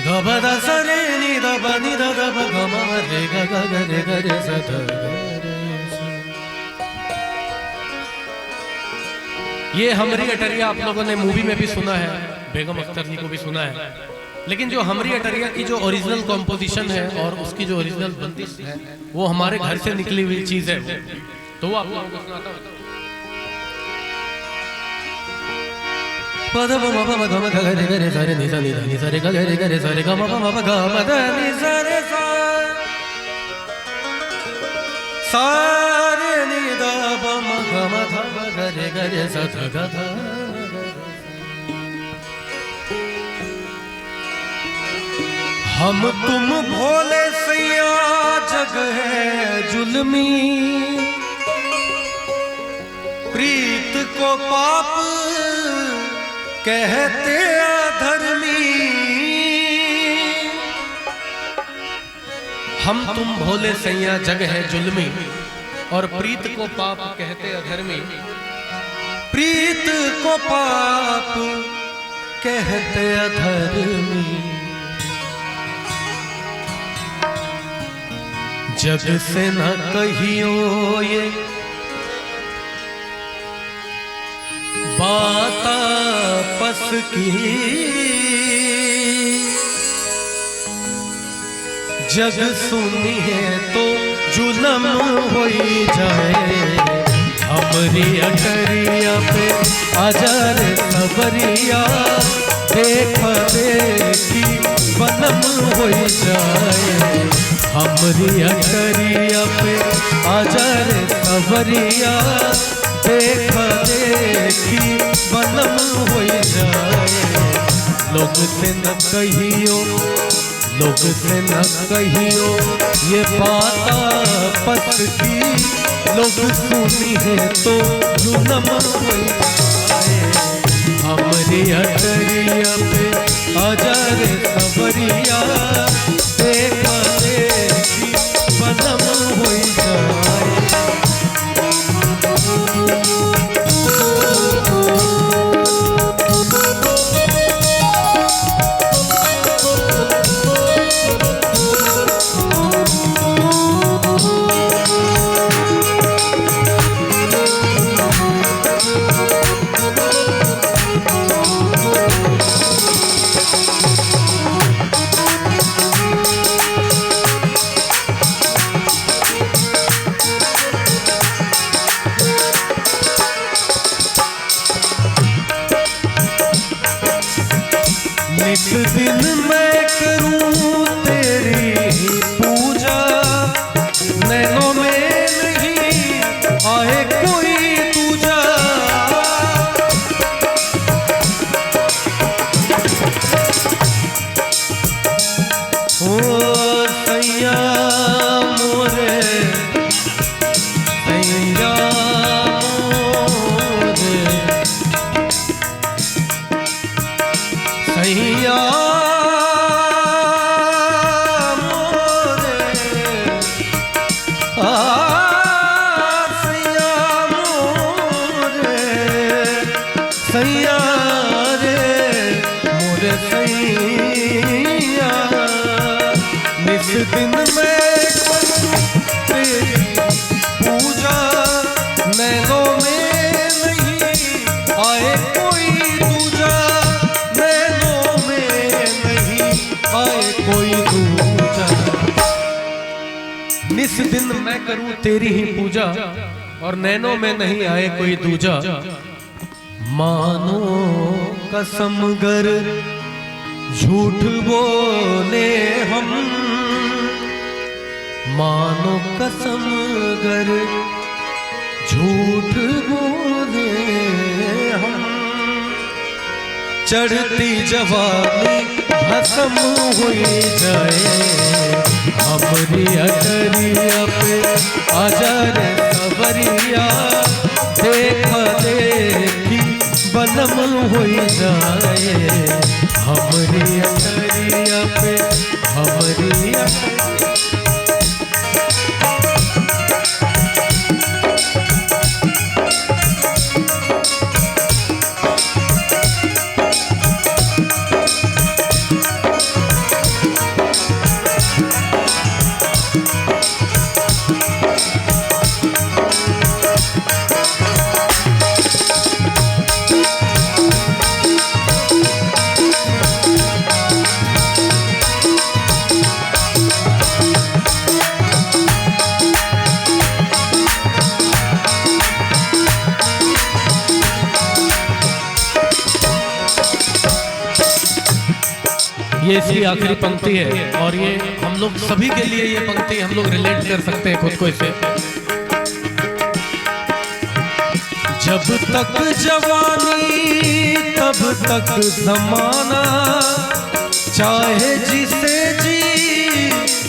गबदा सरे नि दब नि दब गम रे ग ग रे ग रे स ध ये हमरी अटरिया आप लोगों ने मूवी में भी सुना है, बेगम अख्तर जी को भी सुना है, लेकिन जो हमरी अटरिया की जो ओरिजिनल कॉम्पोजिशन है और उसकी जो ओरिजिनल बंदिश है वो हमारे घर से निकली हुई चीज है, तो वो आप लोगों को सुनाता हूं। पद म प म ग म ग रे ग रे स रे नि स नि ध नि स रे ग रे ग रे स रे ग म प म ग म ध नि स रे स सा रे नि द प म ग म ध म ग रे ग रे स ध ग ध। हम तुम भोले सैया जग है जुल्मी, प्रीत को पाप कहते अधर्मी। हम तुम भोले सैया जग है जुल्मी और प्रीत को पाप कहते अधर्मी। प्रीत को पाप कहते अधर्मी। जग से न कहियो ये बात आपस की, जग सुनी है तो जुलम हो जाए। हमरी अटरिया पे आजार सबरिया देख देखी बनम हो जाए। हमरी अटरिया पे आजार सबरिया देख देखी बनम हो जाए। लोग से न कहियो, लोग से न कहियो ये बात आपस की, लोग सुनी है तो जुलम हो जाए। हमरी अटरिया पे आजार सबरिया देख देखी बनम हो जाए। नित दिन मैं करूं तेरी पूजा, नैनों में नहीं आए कोई दूजा। ओ सैया मोरे सैया मोरे सैया मोरे सैया मोरे सैया रे मोरे सैया। निस दिन मैं तेरी पूजा, नैनों में नहीं आए कोई दूजा। नैनों में नहीं आए कोई दूजा। निस दिन मैं करूं तेरी ही पूजा और नैनों में नहीं आए कोई दूजा। मानो कसम गर झूठ बोले हम, मानो कसम गर झूठ बोले हम। चढ़ती जवानी भस्म हो जाए। हमरी अटरिया पे आजार सबरिया देख देखी बनम हो जाए। हमरी अटरिया पे हमरी ये इसकी आखिरी पंक्ति है और ये हम लोग सभी के लिए ये पंक्ति हम लोग रिलेट कर सकते हैं खुद को इसे। जब तक जवानी तब तक जमाना, चाहे जिसे जी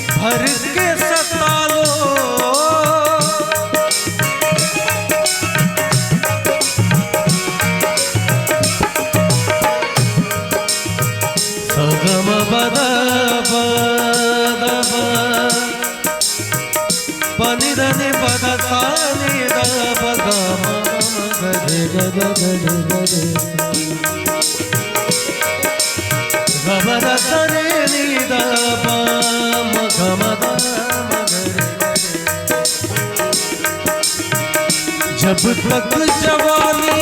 भर के सता लो। सगम बदा बदा पनि धनि बदा सानि दा बगा गरे गगा गरे गरे गबदा सरे नि दा पा मगमदा मगरे गरे। जब तक जवानी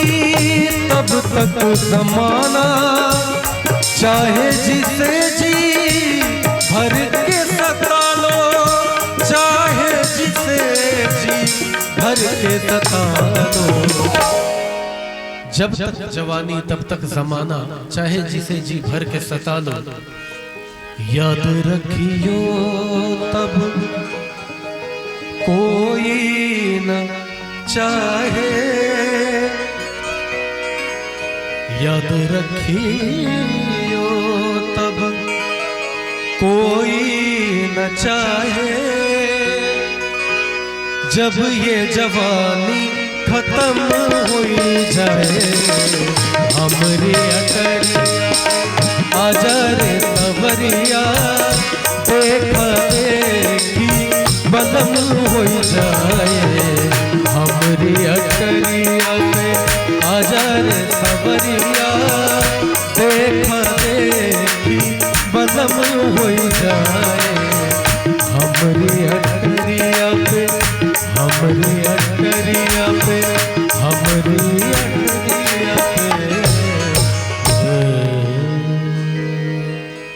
तब तक जमाना, चाहे जिसे जी भर के सता लो, चाहे जिसे जी भर के सता लो। जब तक जवानी तब तक जमाना, चाहे जिसे जी भर के सता लो। याद रखियो तब कोई न चाहे, याद रखियो तब कोई न चाहे। जब ये जवानी खत्म हो जाए, हमरी अटरिया आजा रे सवरिया, देखा देखी बदम हो जाए।